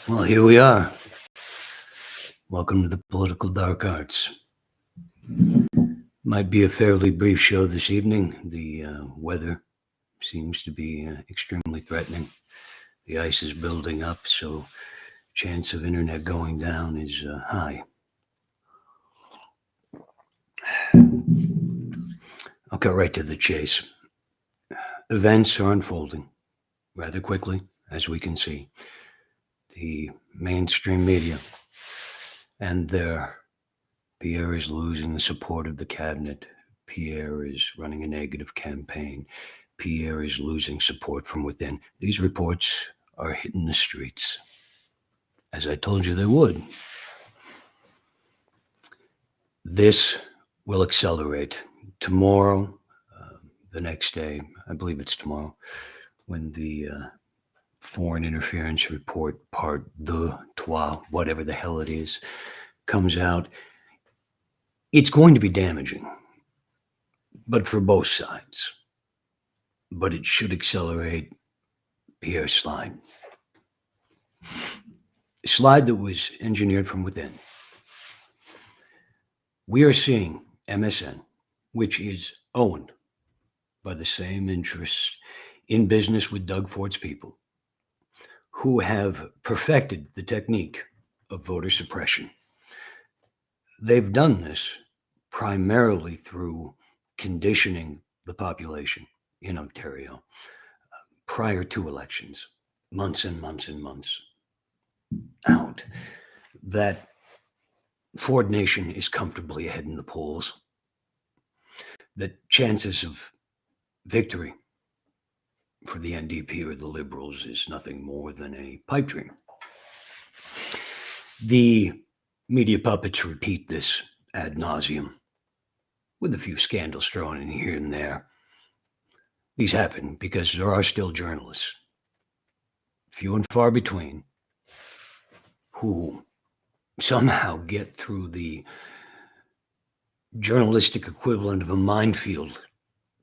Well, here we are. Welcome to the Political Dark Arts. Might be a fairly brief show this evening. The weather seems to be extremely threatening. The ice is building up, so chance of internet going down is high. I'll cut right to the chase. Events are unfolding rather quickly, as we can see. The mainstream media and their Pierre is losing the support of the cabinet. Pierre is running a negative campaign. Pierre is losing support from within. These reports are hitting the streets, as I told you they would. This will accelerate. Tomorrow, the next day, I believe it's tomorrow, when the Foreign Interference Report Part 2, whatever the hell it is, comes out, it's going to be damaging, but for both sides. But it should accelerate Pierre's slide. A slide that was engineered from within. We are seeing MSN, which is owned by the same interests in business with Doug Ford's people, who have perfected the technique of voter suppression. They've done this primarily through conditioning the population in Ontario prior to elections, months and months and months out, that Ford Nation is comfortably ahead in the polls, that chances of victory for the NDP or the Liberals is nothing more than a pipe dream. The media puppets repeat this ad nauseum, with a few scandals thrown in here and there. These happen because there are still journalists, few and far between, who somehow get through the journalistic equivalent of a minefield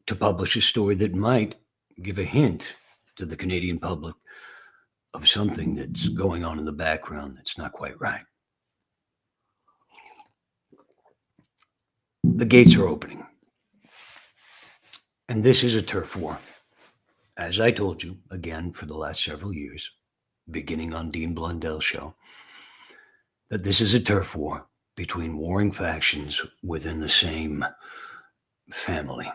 to publish a story that might give a hint to the Canadian public of something that's going on in the background that's not quite right. The gates are opening. And this is a turf war. As I told you, again, for the last several years, beginning on Dean Blundell's show, that this is a turf war between warring factions within the same family.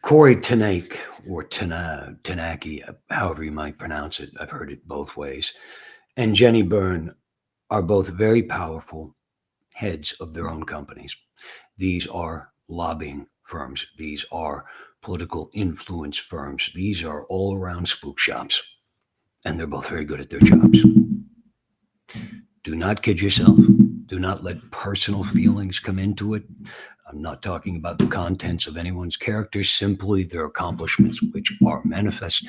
Corey Tanake, or Tanaki, however you might pronounce it, I've heard it both ways, and Jenny Byrne are both very powerful heads of their own companies. These are lobbying firms. These are political influence firms. These are all-around spook shops, and they're both very good at their jobs. Do not kid yourself. Do not let personal feelings come into it. I'm not talking about the contents of anyone's character, simply their accomplishments, which are manifest,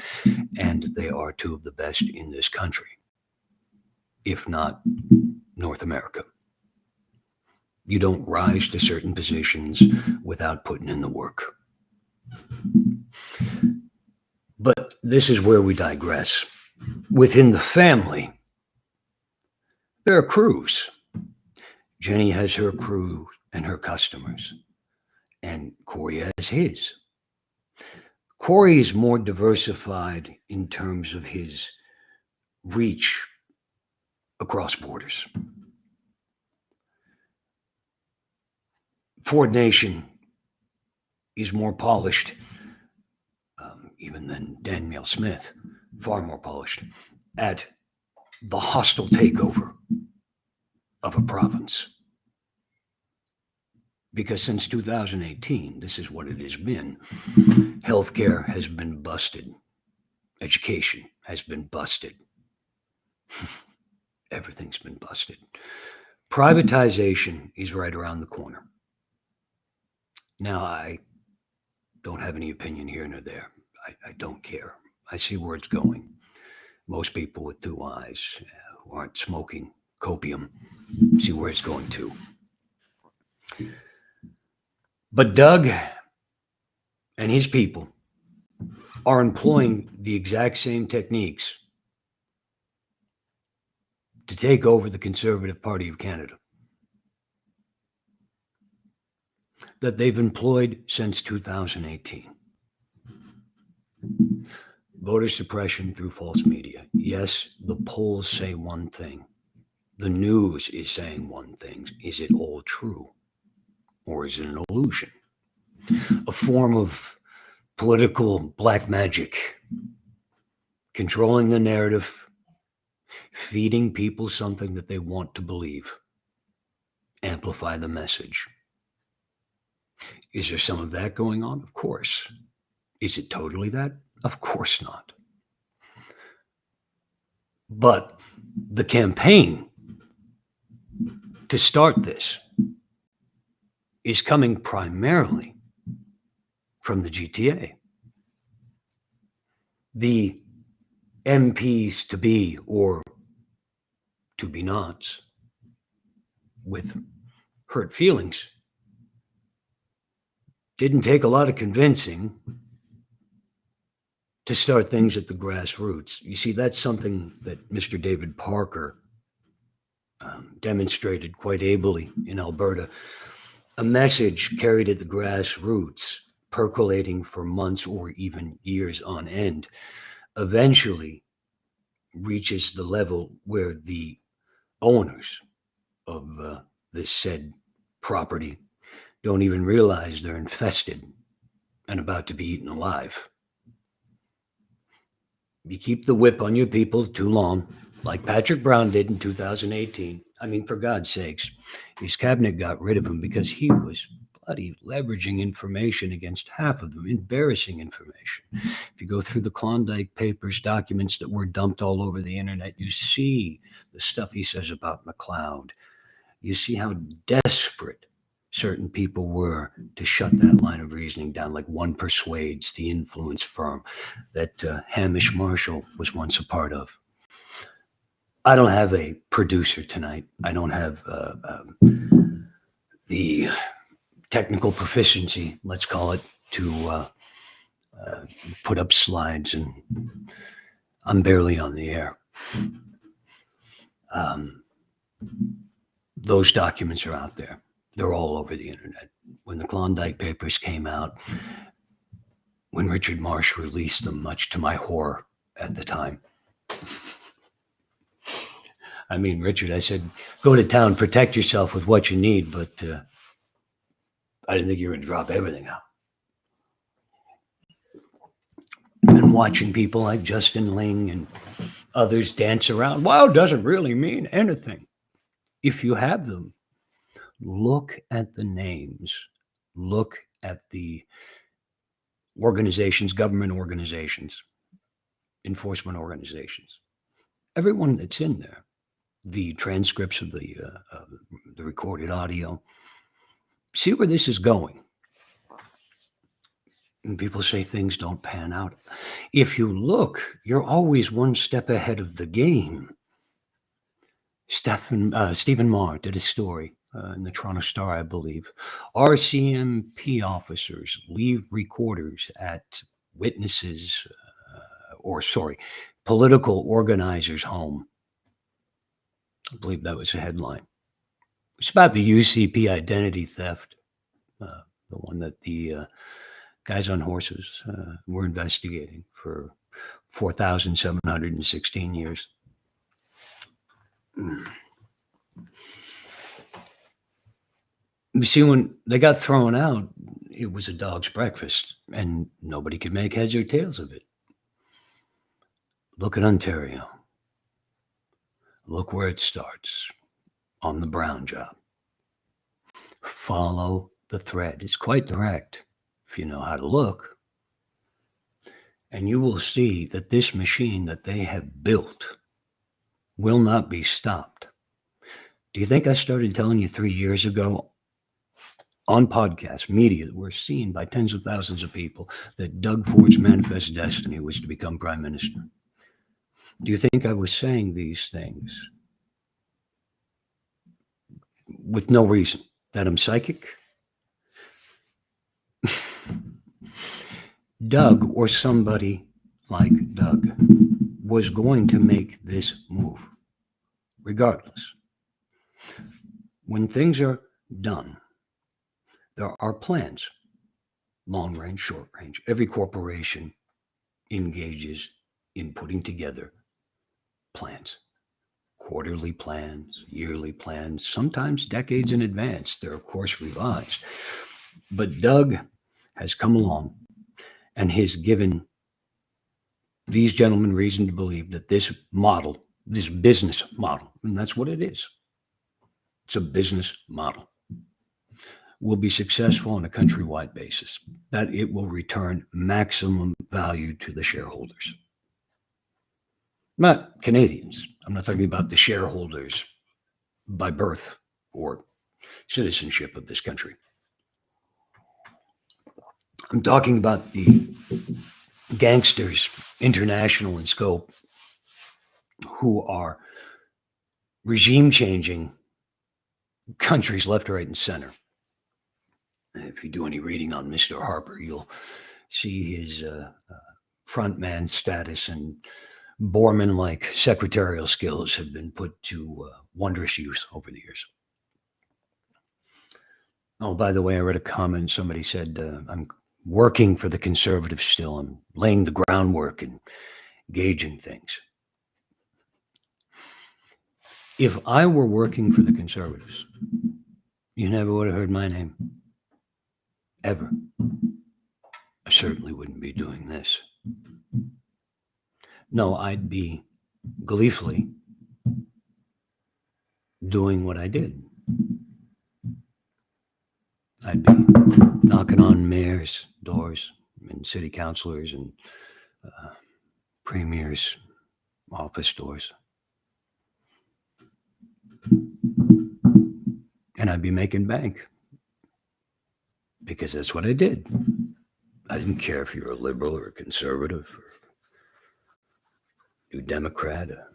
and they are two of the best in this country, if not North America. You don't rise to certain positions without putting in the work. But this is where we digress. Within the family, there are crews. Jenny has her crew and her customers, and Corey has his. Corey is more diversified in terms of his reach across borders. Ford Nation is more polished, even than Danielle Smith, far more polished, at the hostile takeover of a province. Because since 2018, this is what it has been. Healthcare has been busted. Education has been busted. Everything's been busted. Privatization is right around the corner. Now, I don't have any opinion here nor there. I don't care. I see where it's going. Most people with two eyes who aren't smoking copium see where it's going to. But Doug and his people are employing the exact same techniques to take over the Conservative Party of Canada that they've employed since 2018. Voter suppression through false media. Yes, the polls say one thing. The news is saying one thing. Is it all true? Or is it an illusion? A form of political black magic, controlling the narrative, feeding people something that they want to believe, amplify the message. Is there some of that going on? Of course. Is it totally that? Of course not. But the campaign to start this is coming primarily from the GTA. The MPs to be or to be nots with hurt feelings didn't take a lot of convincing to start things at the grassroots. You see, that's something that Mr. David Parker demonstrated quite ably in Alberta. A message carried at the grassroots, percolating for months or even years on end, eventually reaches the level where the owners of this said property don't even realize they're infested and about to be eaten alive. You keep the whip on your people too long, like Patrick Brown did in 2018. I mean, for God's sakes, his cabinet got rid of him because he was bloody leveraging information against half of them, embarrassing information. If you go through the Klondike Papers documents that were dumped all over the internet, you see the stuff he says about McLeod. You see how desperate certain people were to shut that line of reasoning down, like One Persuades, the influence firm that Hamish Marshall was once a part of. I don't have a producer tonight. I don't have the technical proficiency, let's call it, to put up slides, and I'm barely on the air. Those documents are out there. They're all over the internet. When the Klondike Papers came out, when Richard Marsh released them, much to my horror at the time. I mean, Richard, I said, go to town, protect yourself with what you need, but I didn't think you were going to drop everything out. And watching people like Justin Ling and others dance around, wow, doesn't really mean anything. If you have them, look at the names, look at the organizations, government organizations, enforcement organizations, everyone that's in there, the transcripts of the recorded audio. See where this is going. And people say things don't pan out. If you look, you're always one step ahead of the game. Stephen Marr did a story in the Toronto Star, I believe. RCMP officers leave recorders at witnesses, political organizers' home. I believe that was a headline. It's about the UCP identity theft, the one that the guys on horses were investigating for 4,716 years. You see, when they got thrown out, it was a dog's breakfast, and nobody could make heads or tails of it. Look at Ontario. Look where it starts, on the Brown job. Follow the thread. It's quite direct if you know how to look. And you will see that this machine that they have built will not be stopped. Do you think I started telling you 3 years ago on podcasts, media that were seen by tens of thousands of people, that Doug Ford's manifest destiny was to become prime minister? Do you think I was saying these things with no reason? That I'm psychic? Doug, or somebody like Doug, was going to make this move regardless. When things are done, there are plans, long range, short range. Every corporation engages in putting together plans, quarterly plans, yearly plans, sometimes decades in advance. They're, of course, revised. But Doug has come along and has given these gentlemen reason to believe that this model, this business model, and that's what it is, it's a business model, will be successful on a countrywide basis, that it will return maximum value to the shareholders. Not Canadians. I'm not talking about the shareholders by birth or citizenship of this country. I'm talking about the gangsters, international in scope, who are regime changing countries left, right, and center. If you do any reading on Mr. Harper, you'll see his frontman status and Borman like secretarial skills have been put to wondrous use over the years. Oh, by the way, I read a comment. Somebody said, I'm working for the conservatives still. I'm laying the groundwork and gauging things. If I were working for the conservatives, you never would have heard my name. Ever. I certainly wouldn't be doing this. No, I'd be gleefully doing what I did. I'd be knocking on mayors' doors and city councilors and premiers' office doors. And I'd be making bank because that's what I did. I didn't care if you're a liberal or a conservative or New Democrat, a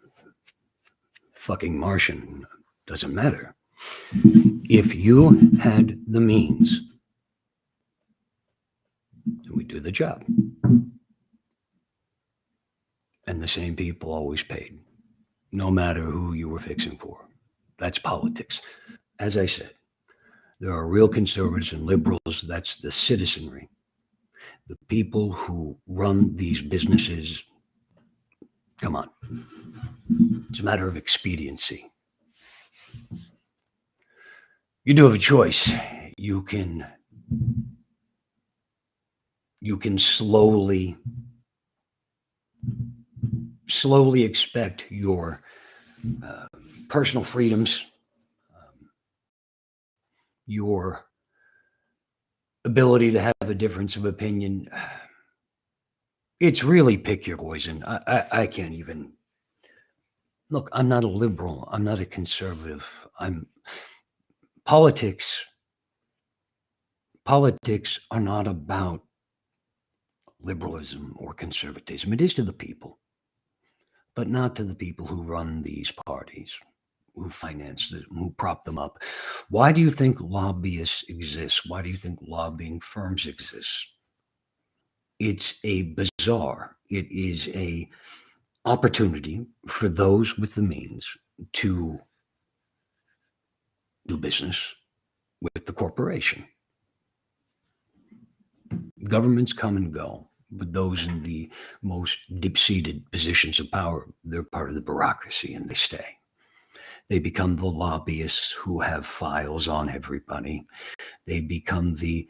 fucking Martian, doesn't matter. If you had the means, then we do the job. And the same people always paid, no matter who you were fixing for. That's politics. As I said, there are real conservatives and liberals. That's the citizenry. The people who run these businesses, come on. It's a matter of expediency. You do have a choice. You can slowly expect your personal freedoms, your ability to have a difference of opinion. It's really pick your poison. I can't even. Look, I'm not a liberal. I'm not a conservative. Politics are not about liberalism or conservatism. It is to the people, but not to the people who run these parties, who finance them, who prop them up. Why do you think lobbyists exist? Why do you think lobbying firms exist? It's a bazaar. It is a opportunity for those with the means to do business with the corporation. Governments come and go, but those in the most deep-seated positions of power, they're part of the bureaucracy and they stay. They become the lobbyists who have files on everybody. They become the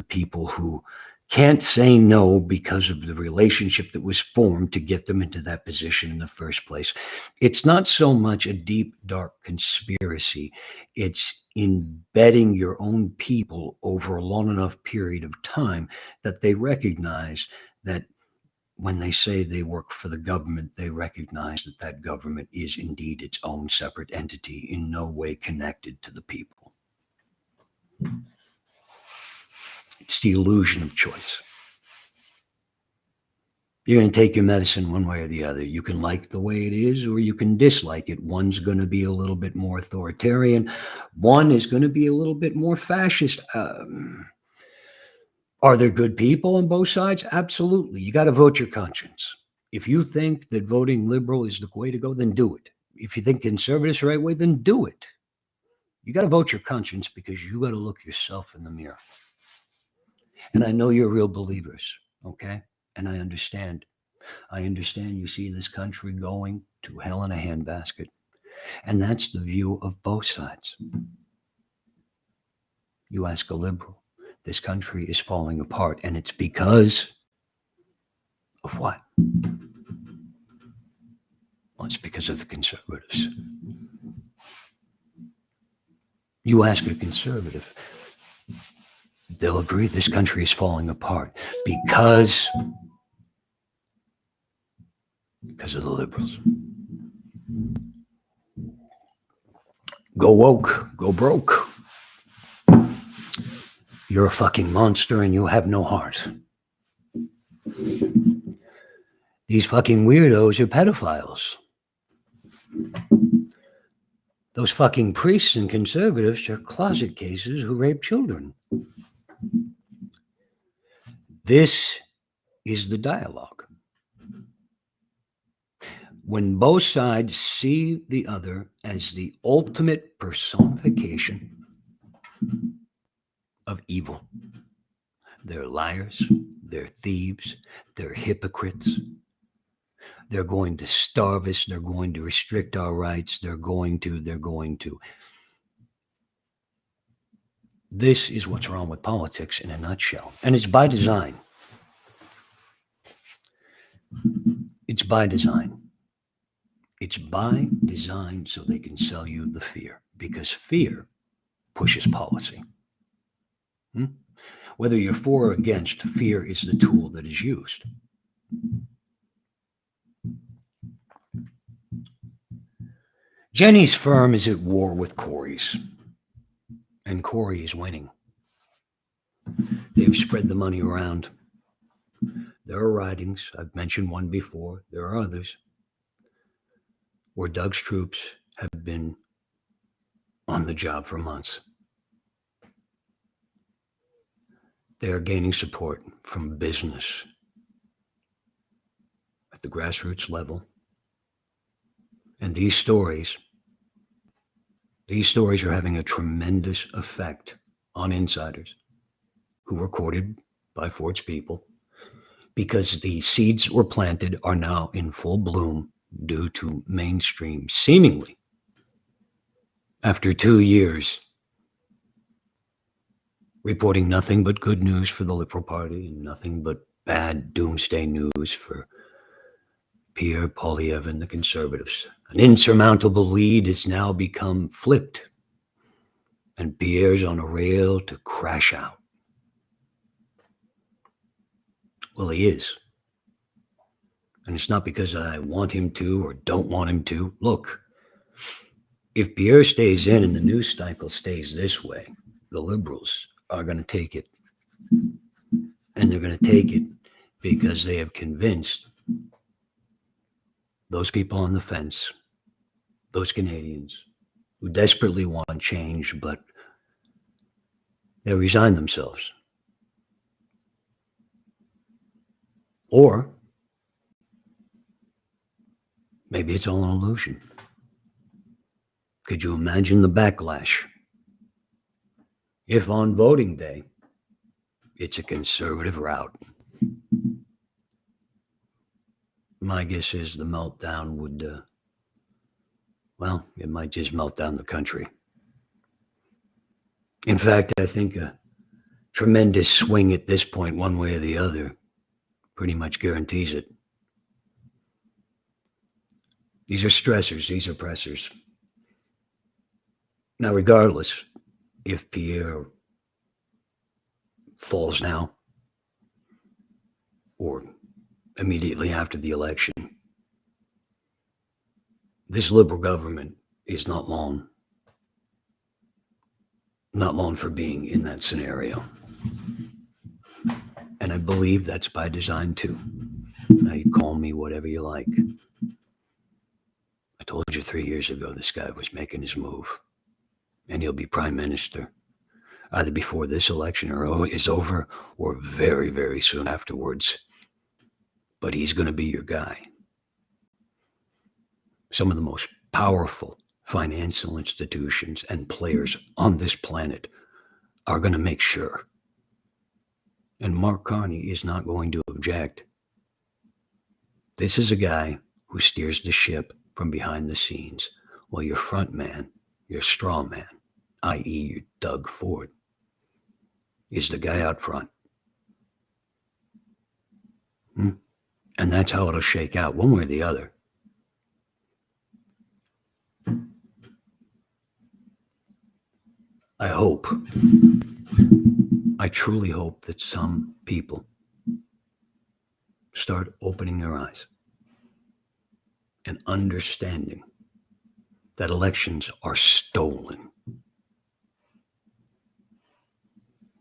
people who can't say no because of the relationship that was formed to get them into that position in the first place. It's not so much a deep, dark conspiracy. It's embedding your own people over a long enough period of time that they recognize that when they say they work for the government, they recognize that that government is indeed its own separate entity, in no way connected to the people. It's the illusion of choice. You're going to take your medicine one way or the other. You can like the way it is, or you can dislike it. One's going to be a little bit more authoritarian. One is going to be a little bit more fascist. Are there good people on both sides? Absolutely. You got to vote your conscience. If you think that voting liberal is the way to go, then do it. If you think conservatives the right way, then do it. You got to vote your conscience because you got to look yourself in the mirror. And I know you're real believers, okay? And I understand. I understand you see this country going to hell in a handbasket. And that's the view of both sides. You ask a liberal, this country is falling apart, and it's because of what? Well, it's because of the conservatives. You ask a conservative, they'll agree this country is falling apart because of the liberals. Go woke, go broke. You're a fucking monster and you have no heart. These fucking weirdos are pedophiles. Those fucking priests and conservatives are closet cases who rape children. This is the dialogue. When both sides see the other as the ultimate personification of evil, they're liars, they're thieves, they're hypocrites. They're going to starve us. They're going to restrict our rights. They're going to. This is what's wrong with politics in a nutshell. And it's by design. It's by design. It's by design so they can sell you the fear. Because fear pushes policy. Whether you're for or against, fear is the tool that is used. Jenny's firm is at war with Corey's, and Corey is winning. They've spread the money around. There are ridings, I've mentioned one before, there are others, where Doug's troops have been on the job for months. They are gaining support from business at the grassroots level. And these stories are having a tremendous effect on insiders who were courted by Ford's people because the seeds were planted are now in full bloom due to mainstream, seemingly, after 2 years, reporting nothing but good news for the Liberal Party and nothing but bad doomsday news for Pierre Poilievre and the Conservatives. An insurmountable lead has now become flipped, and Pierre's on a rail to crash out. Well, he is. And it's not because I want him to or don't want him to. Look, if Pierre stays in and the news cycle stays this way, the Liberals are going to take it. And they're going to take it because they have convinced those people on the fence, those Canadians who desperately want change, but they resign themselves. Or maybe it's all an illusion. Could you imagine the backlash if on voting day it's a conservative rout? My guess is the meltdown would, it might just melt down the country. In fact, I think a tremendous swing at this point, one way or the other, pretty much guarantees it. These are stressors, these are pressors. Now, regardless, if Pierre falls now or immediately after the election, this Liberal government is not long for being in that scenario. And I believe that's by design too. Now you call me whatever you like. I told you 3 years ago this guy was making his move. And he'll be prime minister either before this election is over or very, very soon afterwards. But he's going to be your guy. Some of the most powerful financial institutions and players on this planet are going to make sure. And Mark Carney is not going to object. This is a guy who steers the ship from behind the scenes, while your front man, your straw man, i.e. your Doug Ford, is the guy out front. And that's how it'll shake out, one way or the other. I truly hope that some people start opening their eyes and understanding that elections are stolen.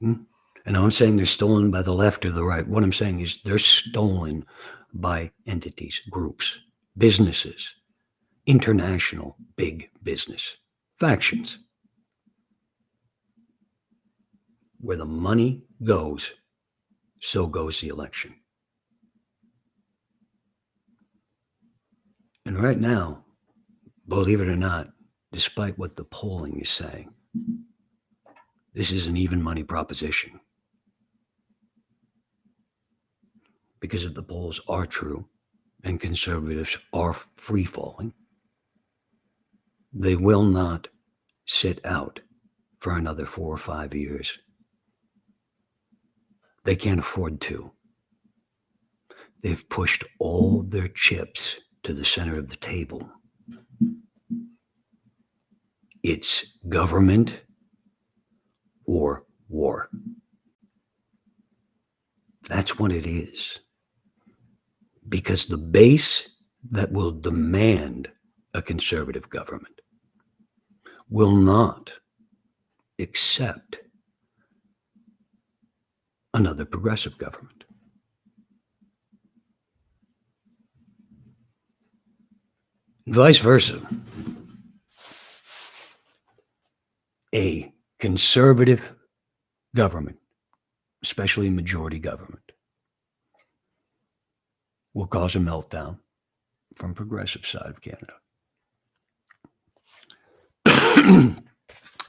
And I'm saying they're stolen by the left or the right. What I'm saying is they're stolen by entities, groups, businesses, international big business, factions. Where the money goes, so goes the election. And right now, believe it or not, despite what the polling is saying, this is an even money proposition. Because if the polls are true and conservatives are free falling, they will not sit out for another 4 or 5 years. They can't afford to. They've pushed all their chips to the center of the table. It's government or war. That's what it is. Because the base that will demand a conservative government will not accept another progressive government. Vice versa. A conservative government, especially majority government, will cause a meltdown from progressive side of Canada.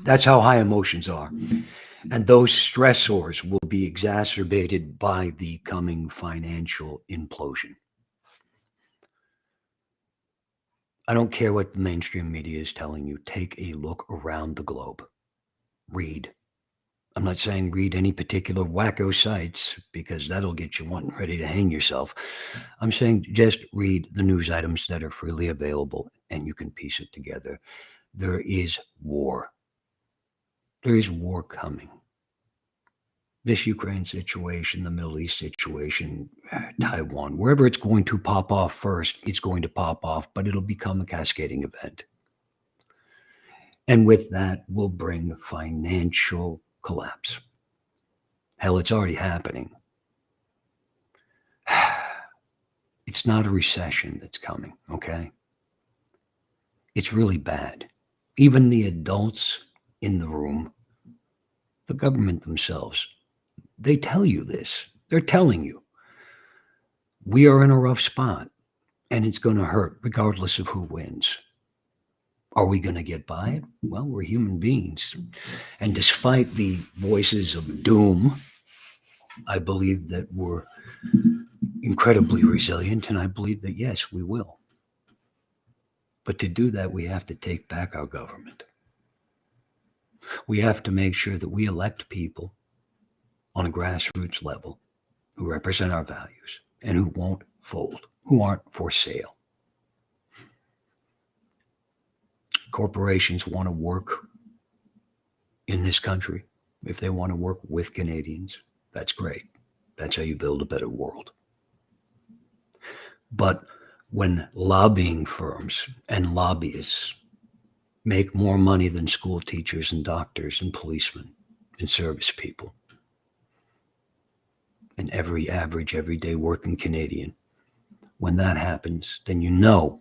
That's how high emotions are. And those stressors will be exacerbated by the coming financial implosion. I don't care what the mainstream media is telling you. Take a look around the globe. Read. I'm not saying read any particular wacko sites because that'll get you wanting ready to hang yourself. I'm saying just read the news items that are freely available and you can piece it together. There is war. There is war coming. This Ukraine situation, the Middle East situation, Taiwan, wherever it's going to pop off first, it's going to pop off, but it'll become a cascading event. And with that will bring financial collapse. Hell, it's already happening. It's not a recession that's coming, okay? It's really bad. Even the adults in the room, the government themselves, they tell you this. They're telling you. We are in a rough spot, and it's going to hurt regardless of who wins. Are we going to get by it? Well, we're human beings. And despite the voices of doom, I believe that we're incredibly resilient, and I believe that, yes, we will. But to do that, we have to take back our government. We have to make sure that we elect people on a grassroots level who represent our values and who won't fold, who aren't for sale. Corporations want to work in this country. If they want to work with Canadians, that's great. That's how you build a better world. But when lobbying firms and lobbyists make more money than school teachers and doctors and policemen and service people and every average, everyday working Canadian, when that happens, then you know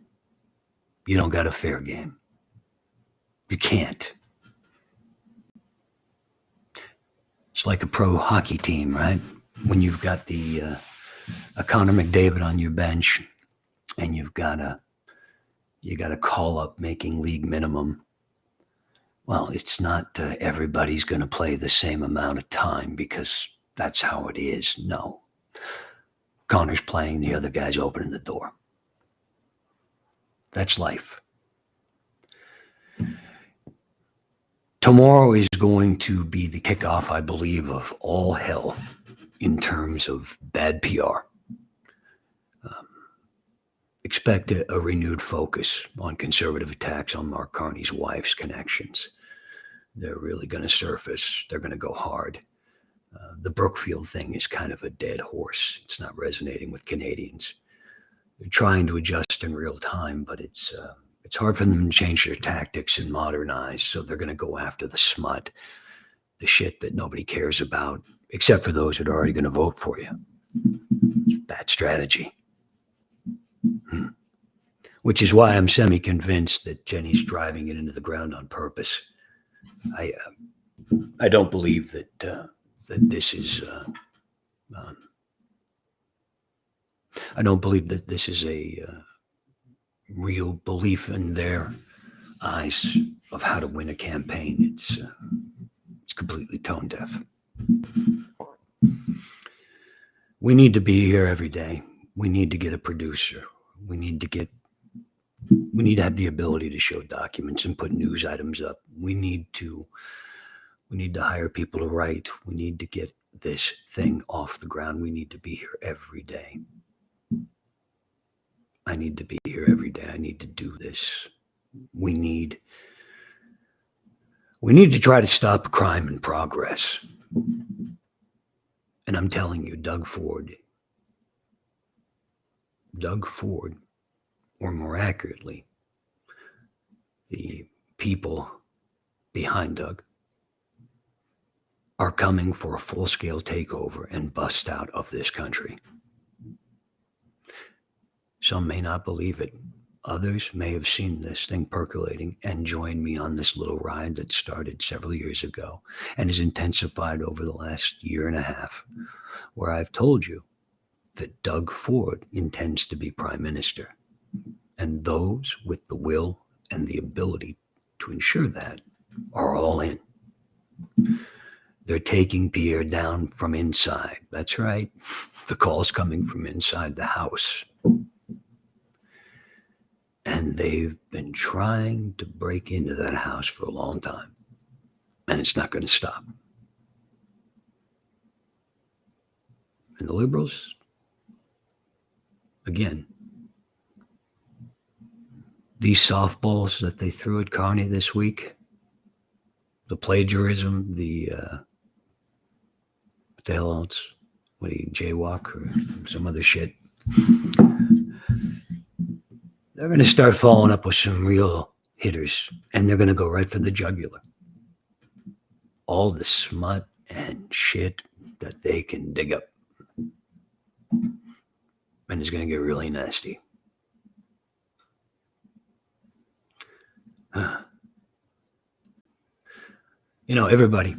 you don't got a fair game. You can't. It's like a pro hockey team, right? When you've got a Connor McDavid on your bench and you've got a You got to call up making league minimum. Well, it's not everybody's going to play the same amount of time because that's how it is. No. Connor's playing, the other guy's opening the door. That's life. Tomorrow is going to be the kickoff, I believe, of all hell in terms of bad PR. Expect a renewed focus on conservative attacks on Mark Carney's wife's connections. They're really going to surface. They're going to go hard. The Brookfield thing is kind of a dead horse. It's not resonating with Canadians. They're trying to adjust in real time, but it's hard for them to change their tactics and modernize. So they're going to go after the smut, the shit that nobody cares about, except for those that are already going to vote for you. Bad strategy. Which is why I'm semi-convinced that Jenny's driving it into the ground on purpose. I don't believe that this is. I don't believe that this is a real belief in their eyes of how to win a campaign. It's completely tone deaf. We need to be here every day. We need to get a producer. We need to have the ability to show documents and put news items up. We need to hire people to write. We need to get this thing off the ground. We need to be here every day. I need to be here every day. I need to do this. We need to try to stop crime and progress. And I'm telling you, Doug Ford, or more accurately, the people behind Doug, are coming for a full-scale takeover and bust out of this country. Some may not believe it. Others may have seen this thing percolating and joined me on this little ride that started several years ago and has intensified over the last year and a half, where I've told you that Doug Ford intends to be prime minister. And those with the will and the ability to ensure that are all in. They're taking Pierre down from inside. That's right. The call's coming from inside the house. And they've been trying to break into that house for a long time. And it's not going to stop. And the Liberals, again, these softballs that they threw at Carney this week, the plagiarism, what the hell else? What do you, jaywalk or some other shit? They're going to start following up with some real hitters, and they're going to go right for the jugular. All the smut and shit that they can dig up. And it's going to get really nasty. You know, everybody,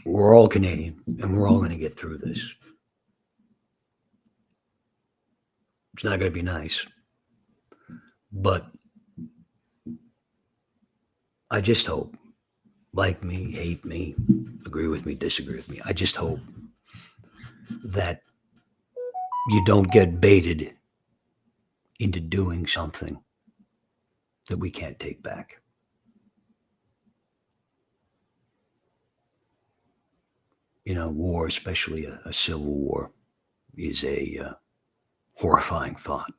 we're all Canadian, and we're all going to get through this. It's not going to be nice. But I just hope, like me, hate me, agree with me, disagree with me, I just hope that you don't get baited into doing something that we can't take back. You know, war, especially a civil war, is a horrifying thought.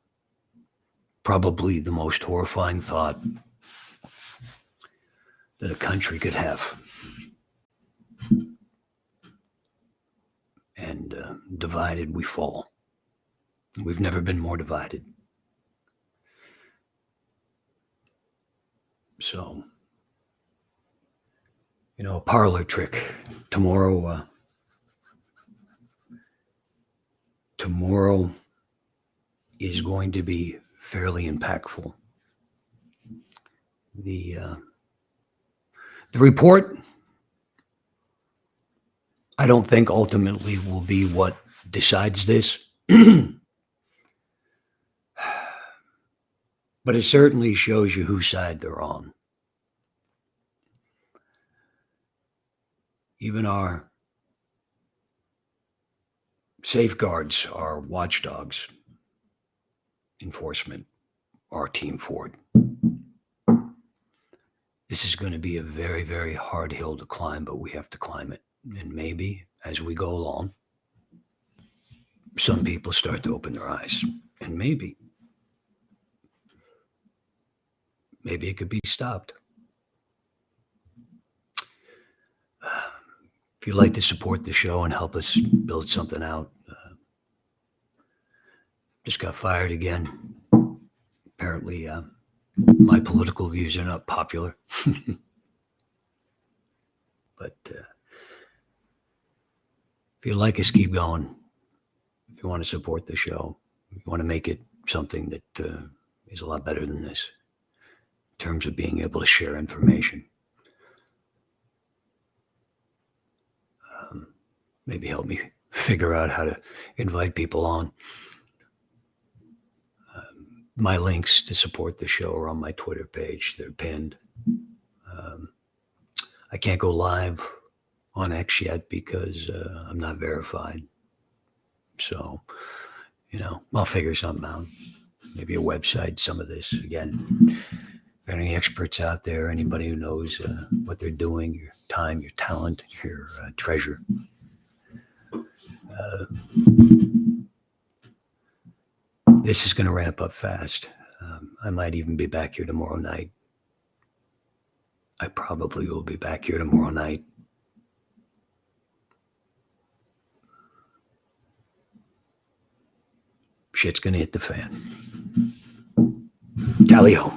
Probably the most horrifying thought that a country could have. And divided we fall. We've never been more divided. So, you know, a parlor trick. Tomorrow is going to be fairly impactful. The report, I don't think ultimately will be what decides this. but it certainly shows you whose side they're on. Even our safeguards, our watchdogs, enforcement, our team Ford. This is going to be a very, very hard hill to climb, but we have to climb it. And maybe as we go along, some people start to open their eyes. And maybe it could be stopped. If you'd like to support the show and help us build something out, just got fired again. Apparently, my political views are not popular. But if you'd like us, keep going. If you want to support the show, if you want to make it something that is a lot better than this in terms of being able to share information. Maybe help me figure out how to invite people on. My links to support the show are on my Twitter page. They're pinned. I can't go live on X yet because I'm not verified. So, I'll figure something out. Maybe a website, some of this. Again, if any experts out there, anybody who knows what they're doing, your time, your talent, your treasure. This is going to ramp up fast. I might even be back here tomorrow night. I probably will be back here tomorrow night. Shit's going to hit the fan. Tally ho.